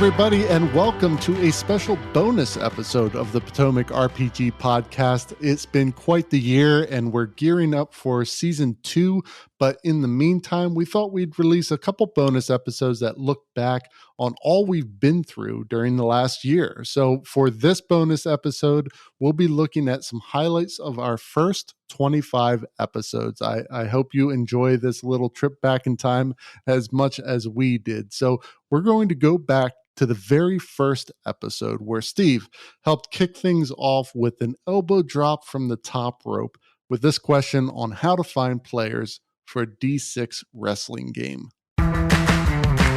everybody, and welcome to a special bonus episode of the Potomac RPG podcast. It's been quite the year, and we're gearing up for season 2. But in the meantime, we thought we'd release a couple bonus episodes that look back on all we've been through during the last year. So for this bonus episode, we'll be looking at some highlights of our first 25 episodes. I hope you enjoy this little trip back in time as much as we did. So we're going to go back to the very first episode where Steve helped kick things off with an elbow drop from the top rope with this question on how to find players for a D6 wrestling game.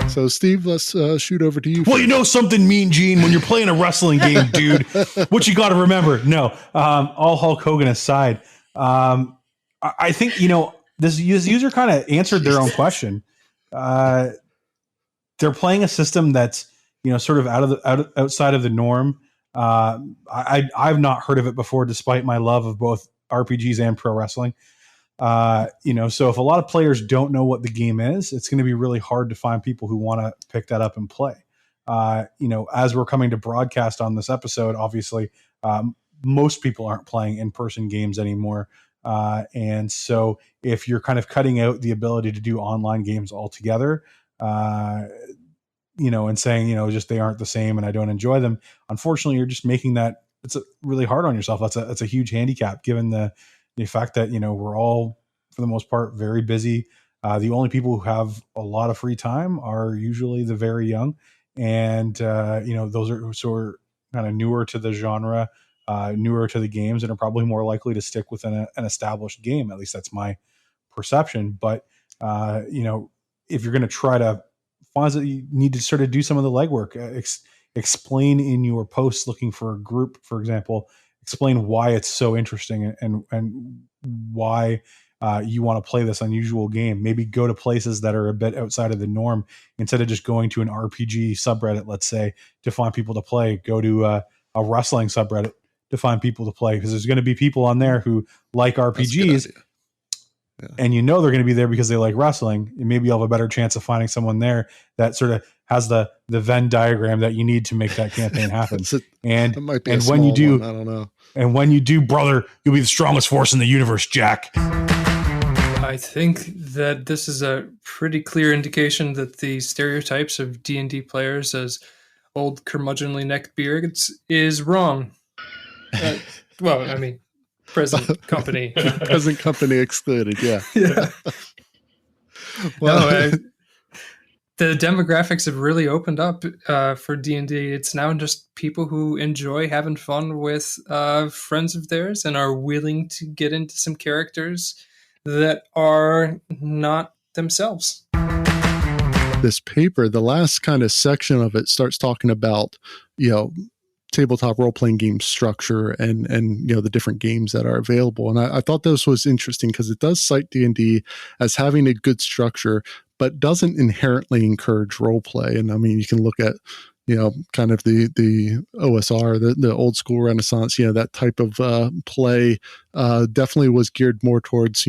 So, Steve, let's shoot over to you. Well, you know something, Mean Gene, when you're playing a wrestling game, dude, what you got to remember. No, all Hulk Hogan aside, I think, this user kind of answered their own question. They're playing a system that's, sort of outside of the norm. I've not heard of it before, despite my love of both RPGs and pro wrestling. So if a lot of players don't know what the game is, it's going to be really hard to find people who want to pick that up and play. As we're coming to broadcast on this episode, obviously, most people aren't playing in-person games anymore. And so if you're kind of cutting out the ability to do online games altogether, and saying, just they aren't the same and I don't enjoy them, unfortunately, you're just making that it's really hard on yourself. That's a huge handicap given the fact that, we're all, for the most part, very busy. The only people who have a lot of free time are usually the very young. And, those are sort of kind of newer to the genre, newer to the games, and are probably more likely to stick within an established game. At least that's my perception. But, if you're going to try to find that, you need to sort of do some of the legwork, explain in your posts looking for a group, for example, explain why it's so interesting and why you want to play this unusual game. Maybe go to places that are a bit outside of the norm instead of just going to an RPG subreddit, let's say, to find people to play. Go to a wrestling subreddit to find people to play, because there's going to be people on there who like RPGs. Yeah. And they're going to be there because they like wrestling. And maybe you'll have a better chance of finding someone there that sort of has the Venn diagram that you need to make that campaign happen. And when you do, I don't know. And when you do, brother, you'll be the strongest force in the universe, Jack. I think that this is a pretty clear indication that the stereotypes of D&D players as old curmudgeonly neckbeards is wrong. Present company. Present company excluded, yeah. Yeah. Well, the demographics have really opened up for D&D. It's now just people who enjoy having fun with friends of theirs and are willing to get into some characters that are not themselves. This paper, the last kind of section of it starts talking about, tabletop role-playing game structure and the different games that are available. And I thought this was interesting because it does cite D&D as having a good structure, but doesn't inherently encourage role-play. And I mean, you can look at, kind of the OSR, the old school Renaissance, that type of play definitely was geared more towards,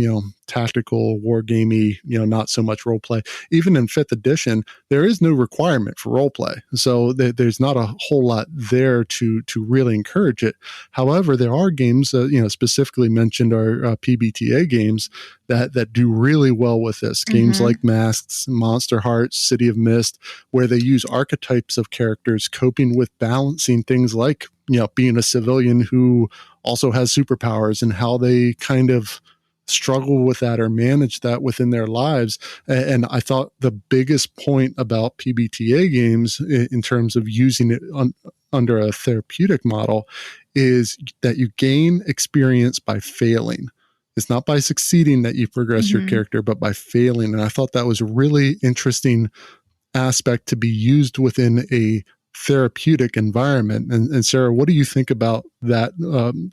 tactical, wargamey, not so much role play. Even in 5th edition, there is no requirement for role play. So there's not a whole lot there to really encourage it. However, there are games that, specifically mentioned are PBTA games that do really well with this. Games like Masks, Monster Hearts, City of Mist, where they use archetypes of characters coping with balancing things like, being a civilian who also has superpowers and how they kind of struggle with that or manage that within their lives. And I thought the biggest point about PBTA games in terms of using it under a therapeutic model is that you gain experience by failing. It's not by succeeding that you progress your character, but by failing. And I thought that was a really interesting aspect to be used within a therapeutic environment. And Sarah, what do you think about that?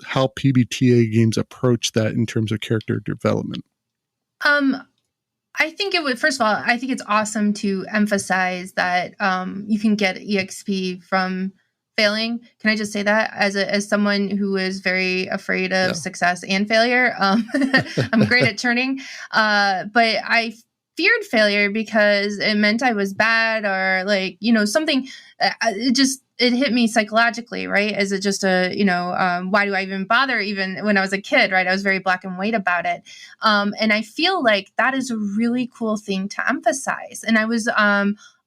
How PBTA games approach that in terms of character development? I think first of all, I think it's awesome to emphasize that you can get EXP from failing. Can I just say that as someone who is very afraid of success and failure? I'm great at turning. But feared failure because it meant I was bad, or like, something. It hit me psychologically, right? As just why do I even bother? Even when I was a kid, right? I was very black and white about it. And I feel like that is a really cool thing to emphasize. And I was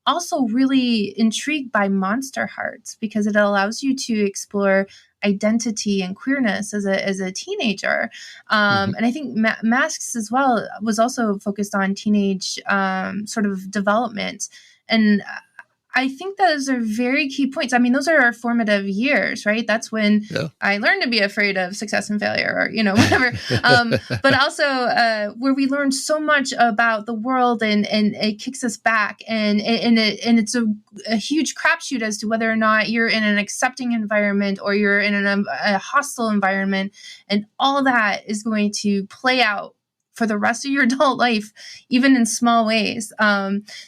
also really intrigued by Monster Hearts because it allows you to explore identity and queerness as a teenager. And I think Masks as well was also focused on teenage sort of development. And I think those are very key points. I mean, those are our formative years, right? That's when I learned to be afraid of success and failure, or whatever. But also where we learn so much about the world, and it kicks us back, and it's a huge crapshoot as to whether or not you're in an accepting environment or you're in a hostile environment, and all of that is going to play out for the rest of your adult life, even in small ways.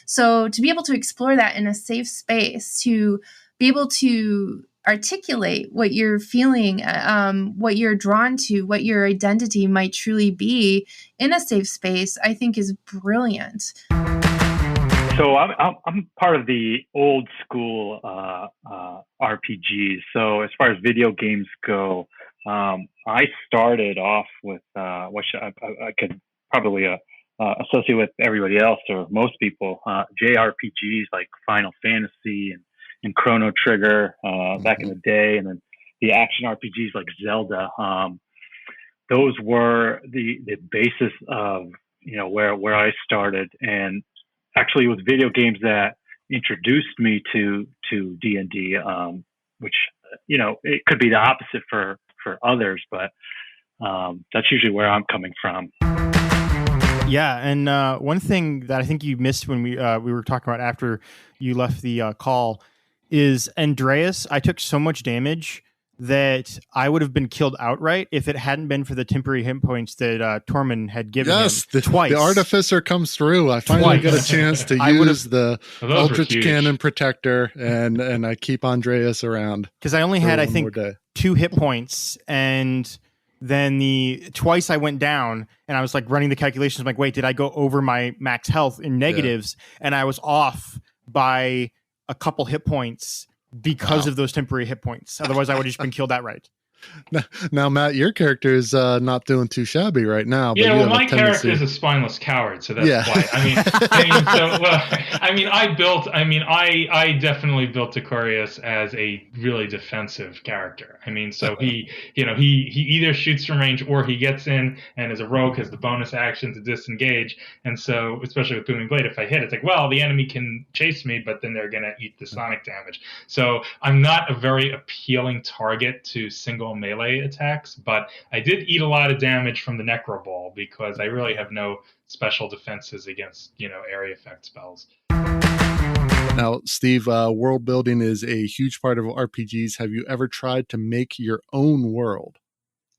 So to be able to explore that in a safe space, to be able to articulate what you're feeling, what you're drawn to, what your identity might truly be in a safe space, I think is brilliant. So I'm part of the old school RPGs. So as far as video games go, I started off with I could probably associate with everybody else or most people, JRPGs like Final Fantasy and Chrono Trigger back in the day, and then the action RPGs like Zelda. Those were the basis of where I started, and actually it was video games that introduced me to D&D, which it could be the opposite for others, but that's usually where I'm coming from. Yeah, and one thing that I think you missed when we were talking about after you left the call is Andreas. I took so much damage that I would have been killed outright if it hadn't been for the temporary hit points that Tormund had given him twice. The Artificer comes through. I finally get a chance to use the Eldritch Cannon Protector, and I keep Andreas around. Because I only had, I think, 2 hit points, and then twice I went down, and I was like running the calculations. I'm like, wait, did I go over my max health in negatives? Yeah. And I was off by a couple hit points because of those temporary hit points. Otherwise, I would have just been killed outright. Now, Matt, your character is not doing too shabby right now. But my character is a spineless coward, so that's why. I definitely built Decorius as a really defensive character. I mean, so he either shoots from range or he gets in and as a rogue has the bonus action to disengage. And so, especially with Booming Blade, if I hit, it's like, well, the enemy can chase me, but then they're going to eat the sonic damage. So I'm not a very appealing target to single melee attacks, but I did eat a lot of damage from the Necro Ball because I really have no special defenses against area effect spells. Now, Steve, world building is a huge part of RPGs. Have you ever tried to make your own world?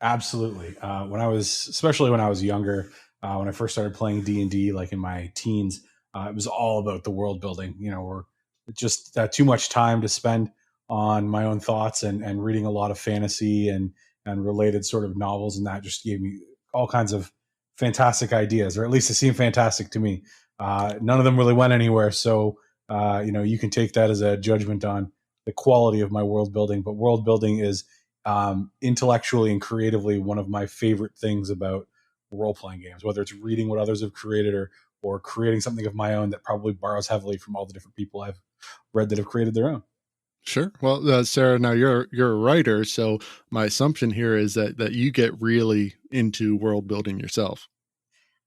Absolutely. Especially when I was younger, when I first started playing D&D, like in my teens, it was all about the world building. Or just too much time to spend on my own thoughts and reading a lot of fantasy and related sort of novels, and that just gave me all kinds of fantastic ideas, or at least it seemed fantastic to me. None of them really went anywhere, so you can take that as a judgment on the quality of my world building. But world building is intellectually and creatively one of my favorite things about role-playing games, whether it's reading what others have created or creating something of my own that probably borrows heavily from all the different people I've read that have created their own. Sure. Well, Sarah, now you're a writer, so my assumption here is that you get really into world building yourself.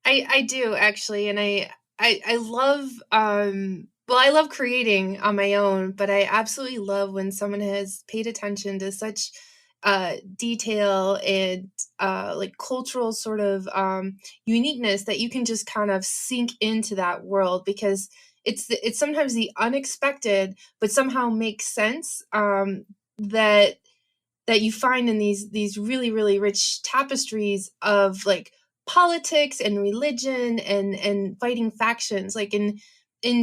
I do actually, and I love I love creating on my own, but I absolutely love when someone has paid attention to such detail and like cultural sort of uniqueness that you can just kind of sink into that world, because it's sometimes the unexpected, but somehow makes sense, that you find in these really, really rich tapestries of like politics and religion and fighting factions. Like in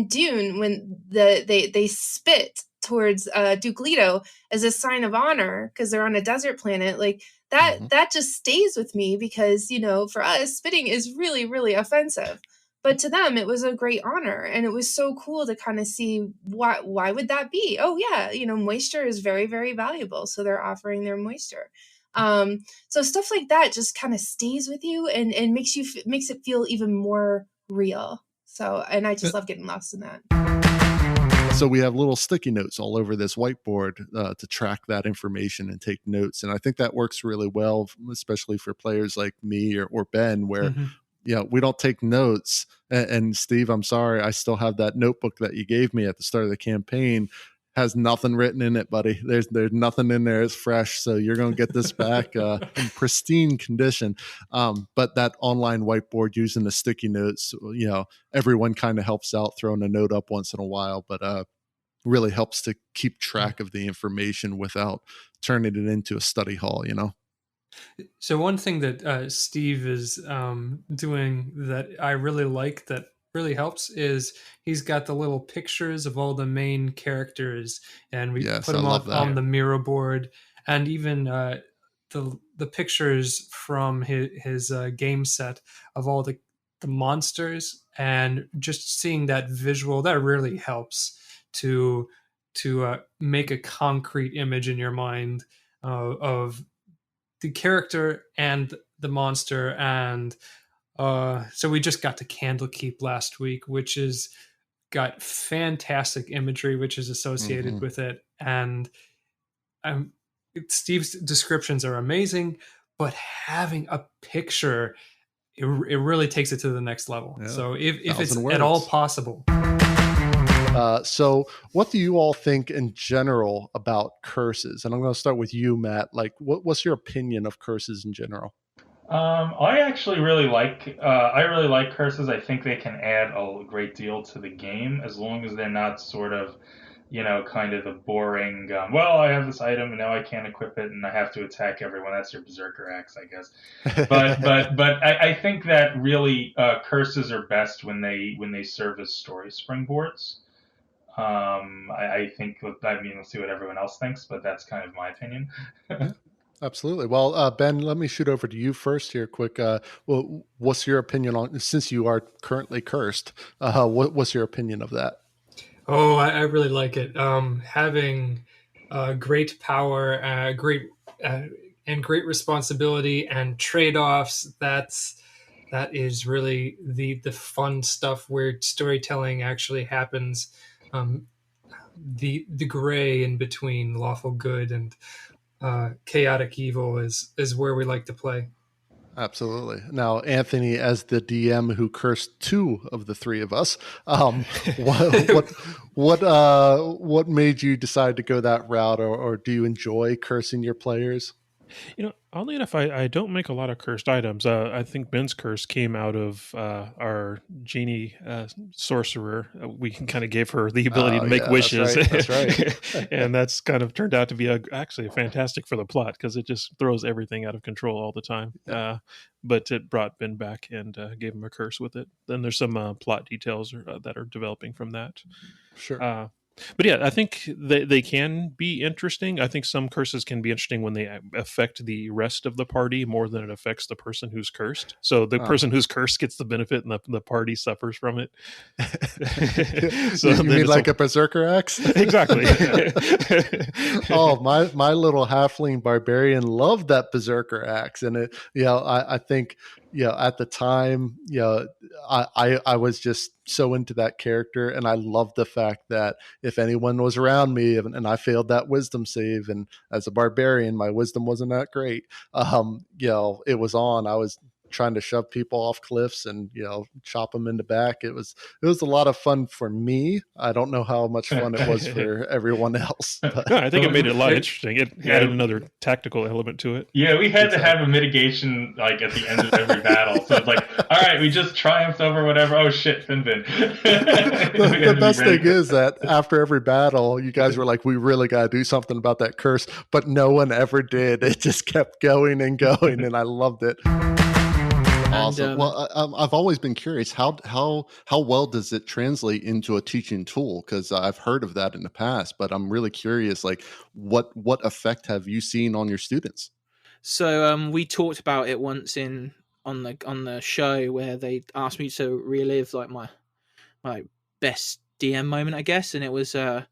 Dune, when they spit towards Duke Leto as a sign of honor because they're on a desert planet, like that just stays with me because for us spitting is really, really offensive. But to them, it was a great honor, and it was so cool to kind of see why would that be? Oh yeah, moisture is very, very valuable, so they're offering their moisture. So stuff like that just kind of stays with you and makes it feel even more real. So, and I just love getting lost in that. So we have little sticky notes all over this whiteboard to track that information and take notes. And I think that works really well, especially for players like me or Ben, where we don't take notes. And Steve, I'm sorry, I still have that notebook that you gave me at the start of the campaign. Has nothing written in it, buddy. There's nothing in there. It's fresh, so you're going to get this back in pristine condition. But that online whiteboard using the sticky notes, everyone kind of helps out throwing a note up once in a while, but really helps to keep track of the information without turning it into a study hall. So one thing that Steve is doing that I really like that really helps is he's got the little pictures of all the main characters, and we put them up on the Miro board, and even the pictures from his game set of all the monsters, and just seeing that visual, that really helps to make a concrete image in your mind of the character and the monster. And so we just got to Candlekeep last week, which is got fantastic imagery which is associated with it, and Steve's descriptions are amazing, but having a picture, it really takes it to the next level. So if it's at all possible. So what do you all think in general about curses? And I'm going to start with you, Matt. Like, what's your opinion of curses in general? I actually really like curses. I think they can add a great deal to the game, as long as they're not sort of, kind of the boring, well, I have this item and now I can't equip it and I have to attack everyone. That's your Berserker Axe, I guess. But I think that really curses are best when they serve as story springboards. I think, we'll see what everyone else thinks, but that's kind of my opinion. Yeah, absolutely. Well, Ben, let me shoot over to you first here quick. What's your opinion on, since you are currently cursed, what's your opinion of that? Oh, I really like it. Having great power, great responsibility and trade-offs, that is really the fun stuff where storytelling actually happens. The gray in between lawful good and chaotic evil is where we like to play. Absolutely. Now, Anthony, as the DM who cursed two of the three of us, what made you decide to go that route, or do you enjoy cursing your players? Oddly enough, I don't make a lot of cursed items. I think Ben's curse came out of our genie sorcerer. We kind of gave her the ability to make wishes. That's right. And that's kind of turned out to be actually fantastic for the plot, because it just throws everything out of control all the time. But it brought Ben back and gave him a curse with it. Then there's some plot details that are developing from that. Sure. But yeah, I think they can be interesting. I think some curses can be interesting when they affect the rest of the party more than it affects the person who's cursed. So the person who's cursed gets the benefit and the party suffers from it. So you mean like a Berserker Axe? Exactly. Oh, my little halfling barbarian loved that Berserker Axe. And it, I think, at the time, I was just so into that character, and I loved the fact that if anyone was around me and I failed that wisdom save, and as a barbarian, my wisdom wasn't that great, it was on. I was trying to shove people off cliffs and chop them in the back. It was a lot of fun for me. I don't know how much fun it was for everyone else. No, I think it made it a lot interesting. It added another tactical element to it. Yeah, we had to have a mitigation like at the end of every battle. So it's like, all right, we just triumphed over whatever. Oh shit, Finbin. The best thing is that after every battle, you guys were like, we really got to do something about that curse, but no one ever did. It just kept going and going, and I loved it. Awesome. Well, I've always been curious, how well does it translate into a teaching tool? Because I've heard of that in the past, but I'm really curious, like what effect have you seen on your students? So we talked about it once in on the show where they asked me to relive like my best DM moment, I guess, and it was a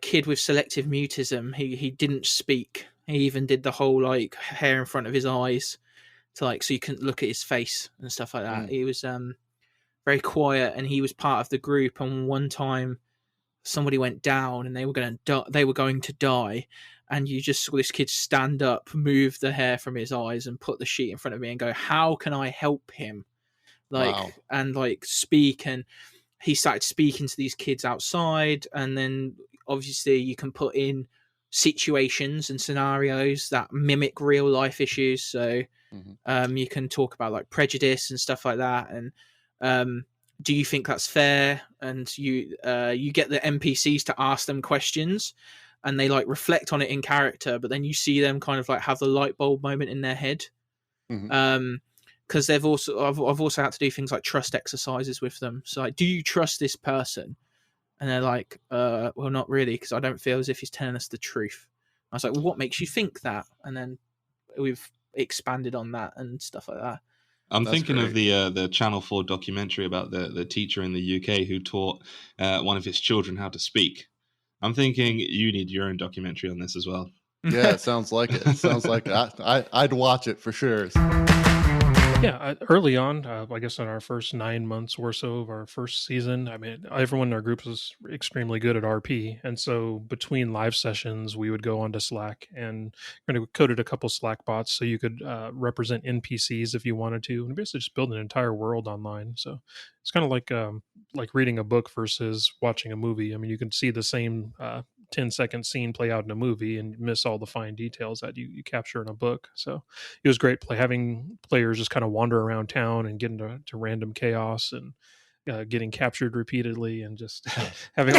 kid with selective mutism. He didn't speak. He even did the whole like hair in front of his eyes to like so you couldn't look at his face and stuff like that. He was very quiet, and he was part of the group. And one time, somebody went down, and they were going to die, and you just saw this kid stand up, move the hair from his eyes, and put the sheet in front of me, and go, "How can I help him?" Like Wow. and like speak, and he started speaking to these kids outside, and then obviously you can put in situations and scenarios that mimic real life issues. So you can talk about like prejudice and stuff like that, and do you think that's fair? And you get the NPCs to ask them questions, and they like reflect on it in character, but then you see them kind of like have the light bulb moment in their head. Because I've also had to do things like trust exercises with them. So like, do you trust this person? And they're like, well, not really, because I don't feel as if he's telling us the truth. I was like, well, what makes you think that? And then we've expanded on that and stuff like that. I'm thinking of the Channel 4 documentary about the teacher in the UK who taught one of his children how to speak. I'm thinking you need your own documentary on this as well. Yeah, it sounds like it. It sounds like I'd watch it for sure. Yeah, early on, I guess in our first 9 months or so of our first season, I mean, everyone in our group was extremely good at RP, and so between live sessions, we would go onto Slack and kind of coded a couple Slack bots so you could represent NPCs if you wanted to, and basically just build an entire world online. So it's kind of like reading a book versus watching a movie. I mean, you can see the same 10-second scene play out in a movie and miss all the fine details that you capture in a book. So it was great having players just kind of wander around town and get into random chaos and getting captured repeatedly and just having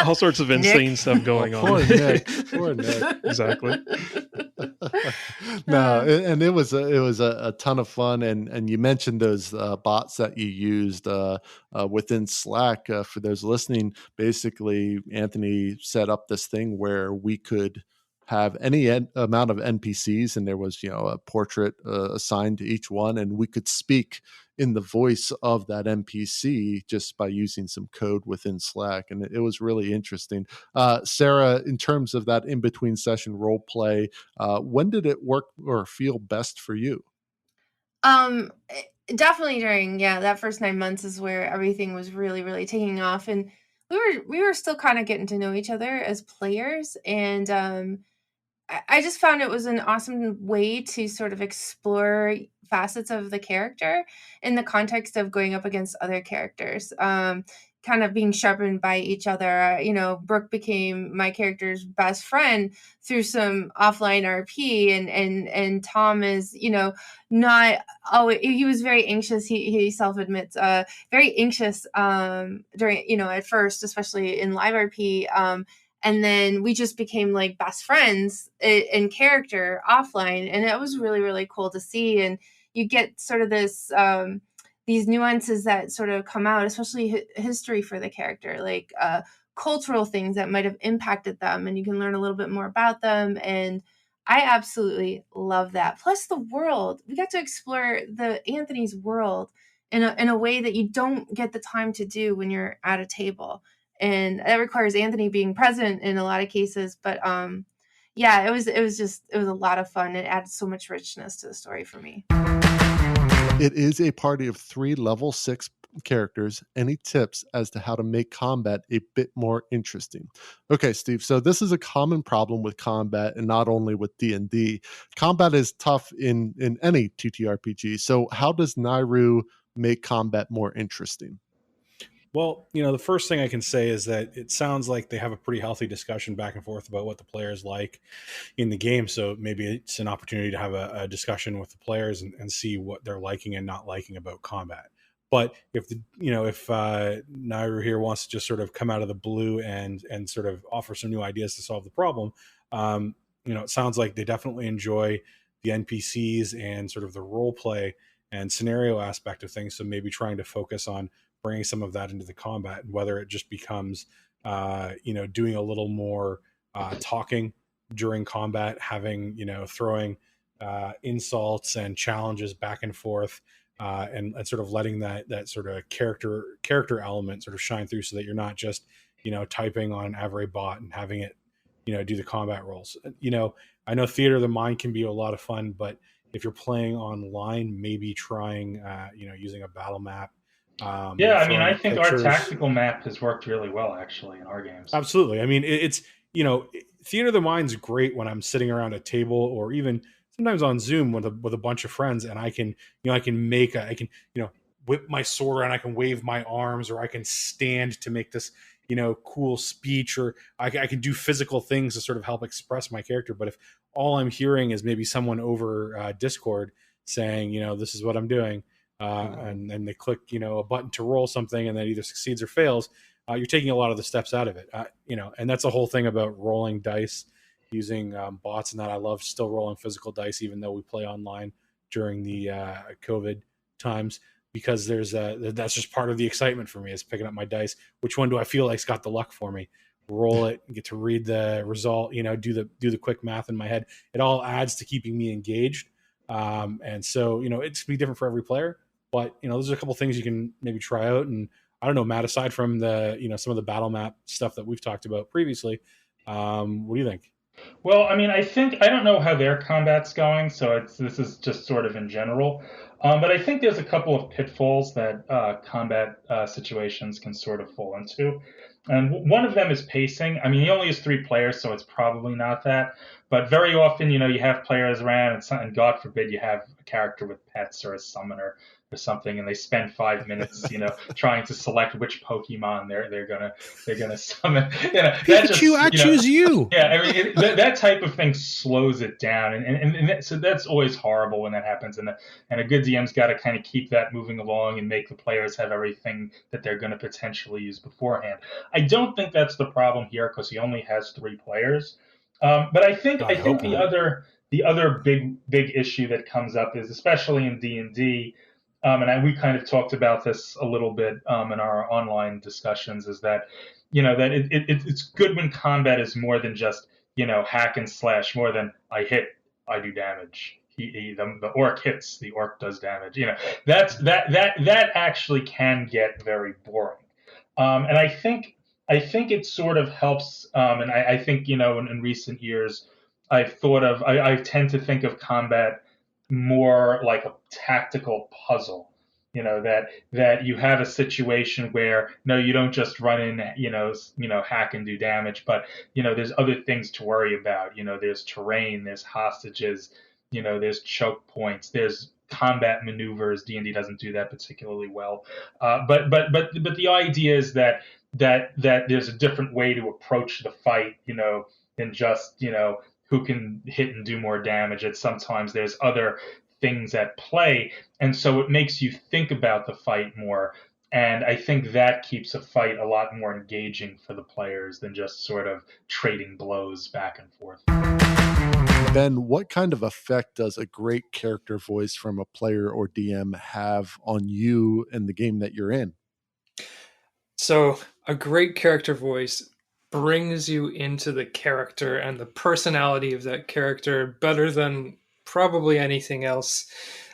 all sorts of insane stuff going on. Poor Nick. Exactly. No, and it was a ton of fun, and you mentioned those bots that you used within Slack. For those listening, basically Anthony set up this thing where we could have any amount of NPCs, and there was a portrait assigned to each one, and we could speak in the voice of that NPC just by using some code within Slack, and it was really interesting. Sarah, in terms of that in-between session role play, when did it work or feel best for you? Definitely during that first 9 months is where everything was really, really taking off, and we were still kind of getting to know each other as players, and I just found it was an awesome way to sort of explore facets of the character in the context of going up against other characters, kind of being sharpened by each other. Brooke became my character's best friend through some offline RP, and Tom is, not always, he was very anxious. He self admits, very anxious during, at first, especially in live RP. And then we just became like best friends in character offline. And it was really, really cool to see. And you get sort of this, these nuances that sort of come out, especially history for the character, like cultural things that might have impacted them. And you can learn a little bit more about them. And I absolutely love that. Plus the world, we got to explore Anthony's world in a way that you don't get the time to do when you're at a table. And that requires Anthony being present in a lot of cases. But it was a lot of fun. It added so much richness to the story for me. It is a party of 3 level 6 characters. Any tips as to how to make combat a bit more interesting? Okay, Steve, so this is a common problem with combat, and not only with D&D. Combat is tough in any TTRPG. So how does Nairu make combat more interesting? Well, the first thing I can say is that it sounds like they have a pretty healthy discussion back and forth about what the players like in the game. So maybe it's an opportunity to have a discussion with the players and see what they're liking and not liking about combat. But if Nairu here wants to just sort of come out of the blue and sort of offer some new ideas to solve the problem, it sounds like they definitely enjoy the NPCs and sort of the role play and scenario aspect of things. So maybe trying to focus on bringing some of that into the combat, and whether it just becomes, doing a little more talking during combat, having, throwing insults and challenges back and forth, and sort of letting that sort of character element sort of shine through, so that you're not just typing on Avray bot and having it do the combat rolls. I know Theater of the Mind can be a lot of fun, but if you're playing online, maybe trying using a battle map. Yeah, I mean, I think our pictures. tactical map has worked really well actually in our games. Absolutely. I mean, it's Theater of the Mind's great when I'm sitting around a table, or even sometimes on Zoom with a bunch of friends, and I can whip my sword around, I can wave my arms, or I can stand to make this cool speech, or I can do physical things to sort of help express my character. But if all I'm hearing is maybe someone over Discord saying, this is what I'm doing, and they click a button to roll something, and that either succeeds or fails, you're taking a lot of the steps out of it. And that's the whole thing about rolling dice using bots, and that I love still rolling physical dice, even though we play online during the COVID times, because that's just part of the excitement for me, is picking up my dice. Which one do I feel like's got the luck for me? Roll it, get to read the result, do the quick math in my head. It all adds to keeping me engaged. And so, it's gonna be different for every player, but those are a couple things you can maybe try out. And I don't know, Matt, aside from the some of the battle map stuff that we've talked about previously, what do you think? Well, I mean, I don't know how their combat's going, so this is just sort of in general. But I think there's a couple of pitfalls that combat situations can sort of fall into. And one of them is pacing. I mean, he only has 3 players, so it's probably not that. But very often, you have players around, and God forbid you have a character with pets or a summoner or something, and they spend 5 minutes, trying to select which Pokemon they're gonna summon. Pikachu, I choose you. Yeah, I mean, that type of thing slows it down, and so that's always horrible when that happens. And a good DM's got to kind of keep that moving along and make the players have everything that they're going to potentially use beforehand. I don't think that's the problem here, because he only has 3 players. But I think the other big issue that comes up is, especially in D&D, and we kind of talked about this a little bit in our online discussions, is that that it's good when combat is more than just hack and slash, more than I hit, I do damage. The orc hits, the orc does damage. That actually can get very boring. And I think it sort of helps. And I think in recent years, I tend to think of combat more like a tactical puzzle. That you have a situation where, no, you don't just run in, hack and do damage, but there's other things to worry about. There's terrain, there's hostages, there's choke points, there's combat maneuvers. D&D doesn't do that particularly well, but the idea is that there's a different way to approach the fight, than just who can hit and do more damage. That sometimes there's other things at play, and so it makes you think about the fight more. And I think that keeps a fight a lot more engaging for the players than just sort of trading blows back and forth. Ben, what kind of effect does a great character voice from a player or DM have on you and the game that you're in? So a great character voice brings you into the character and the personality of that character better than probably anything else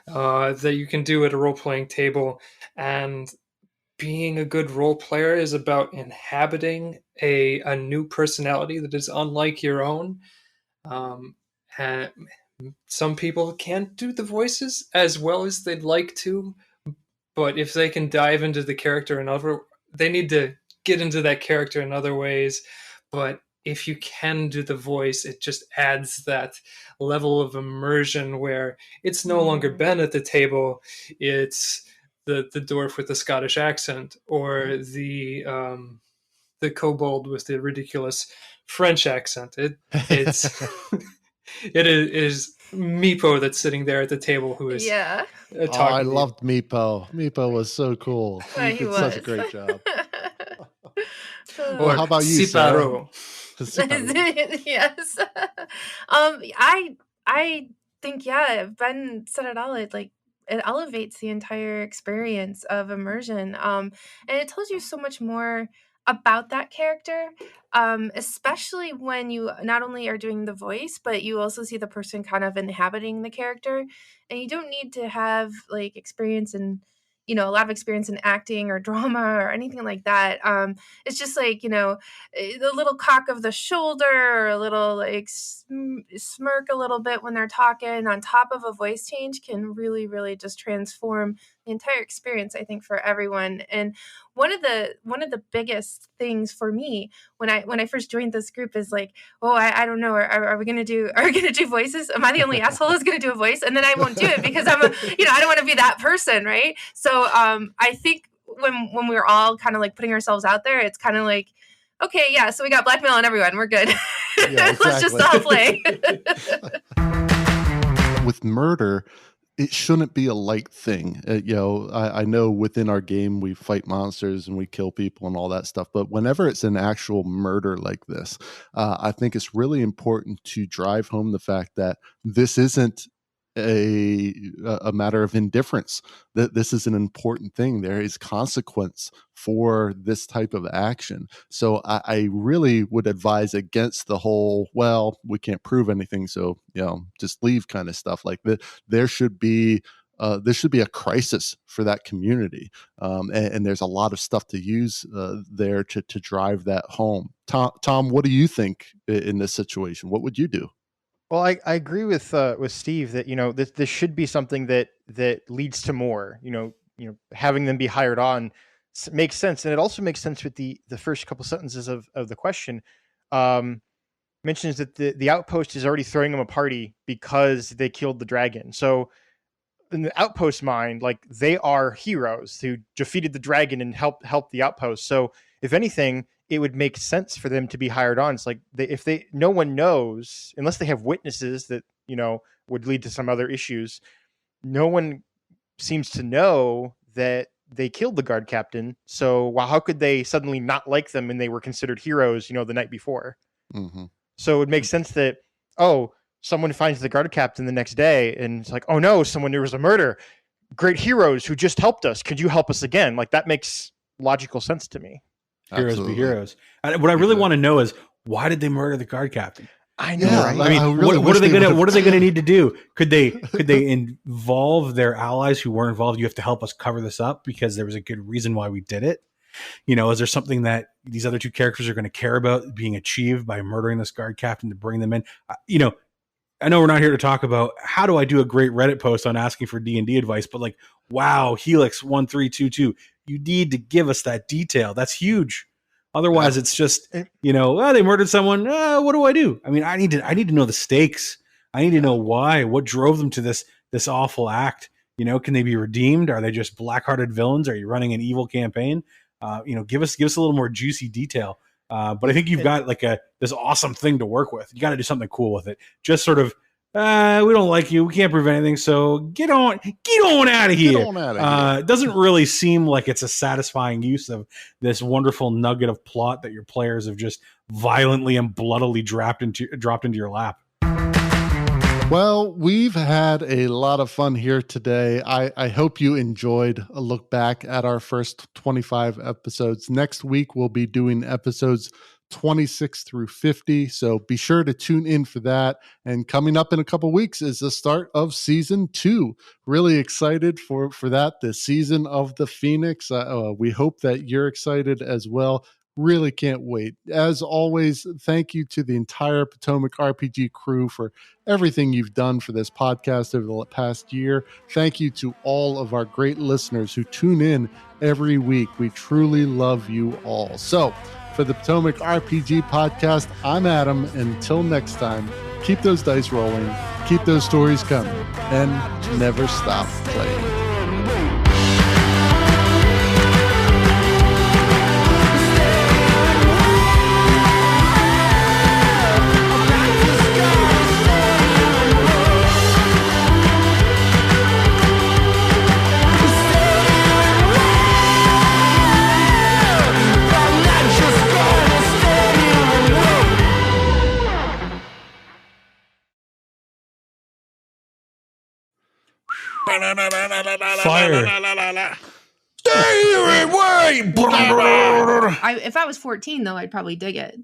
that you can do at a role-playing table. And being a good role player is about inhabiting a new personality that is unlike your own. And some people can't do the voices as well as they'd like to, but if they can dive into the character they need to get into that character in other ways. But if you can do the voice, it just adds that level of immersion where it's no longer Ben at the table, it's the dwarf with the Scottish accent, or the kobold with the ridiculous French accent. It's it is Meepo that's sitting there at the table who is talking. I loved Meepo. Meepo was so cool. He did such a great job. Well, how about you, Sarah? Yes. I think, Ben said it all. It elevates the entire experience of immersion. And it tells you so much more about that character, especially when you not only are doing the voice, but you also see the person kind of inhabiting the character. And you don't need to have like experience in, a lot of experience in acting or drama or anything like that. It's just like, the little cock of the shoulder or a little like smirk a little bit when they're talking on top of a voice change can really, really just transform the entire experience, I think, for everyone. And one of the biggest things for me when I first joined this group is like, oh, I don't know, are we gonna do voices? Am I the only asshole who's gonna do a voice? And then I won't do it because I'm I don't want to be that person, right? So I think when we're all kind of like putting ourselves out there, it's kind of like, okay, yeah, so we got blackmail on everyone, we're good. Yeah, exactly. Let's just all play. With murder, it shouldn't be a light thing. I know within our game we fight monsters and we kill people and all that stuff, but whenever it's an actual murder like this, I think it's really important to drive home the fact that this isn't a matter of indifference, that this is an important thing. There is consequence for this type of action. So I really would advise against the whole, well, we can't prove anything, so just leave kind of stuff. Like there should be a crisis for that community, and there's a lot of stuff to use there to drive that home. Tom, what do you think in this situation? What would you do? Well, I agree with Steve that this should be something that leads to more. Having them be hired on makes sense, and it also makes sense with the first couple sentences of the question. Mentions that the outpost is already throwing them a party because they killed the dragon. So in the outpost mind, like, they are heroes who defeated the dragon and helped the outpost. So if anything, it would make sense for them to be hired on. It's like no one knows, unless they have witnesses that would lead to some other issues. No one seems to know that they killed the guard captain. So how could they suddenly not like them and they were considered heroes the night before? Mm-hmm. So it would make sense that someone finds the guard captain the next day and it's like, oh no, there was a murder. Great heroes who just helped us. Could you help us again? Like, that makes logical sense to me. Heroes Absolutely. be heroes. And what I really want to know is, why did they murder the guard captain? I know, right? I mean, what are they gonna need to do? Could they involve their allies who weren't involved? You have to help us cover this up because there was a good reason why we did it. Is there something that these other two characters are going to care about being achieved by murdering this guard captain to bring them in? I know we're not here to talk about how do I do a great Reddit post on asking for D&D advice, but like, wow, Helix 1322, you need to give us that detail. That's huge. Otherwise, it's just, they murdered someone. What do I do? I mean, I need to know the stakes. I need to know why. What drove them to this awful act? Can they be redeemed? Are they just black-hearted villains? Are you running an evil campaign? Give us a little more juicy detail. But I think you've got like this awesome thing to work with. You got to do something cool with it. Just sort of, we don't like you. We can't prove anything. So get on out of here. It doesn't really seem like it's a satisfying use of this wonderful nugget of plot that your players have just violently and bloodily dropped into your lap. Well, we've had a lot of fun here today. I hope you enjoyed a look back at our first 25 episodes. Next week, we'll be doing episodes 26 through 50. So be sure to tune in for that. And coming up in a couple weeks is the start of season 2. Really excited for that, the season of the Phoenix. We hope that you're excited as well. Really can't wait. As always, thank you to the entire Potomac RPG crew for everything you've done for this podcast over the past year. Thank you to all of our great listeners who tune in every week. We truly love you all. So, for the Potomac RPG podcast, I'm Adam. Until next time, keep those dice rolling, keep those stories coming, and never stop playing. Fire. Stay away! right. If I was 14 though, I'd probably dig it.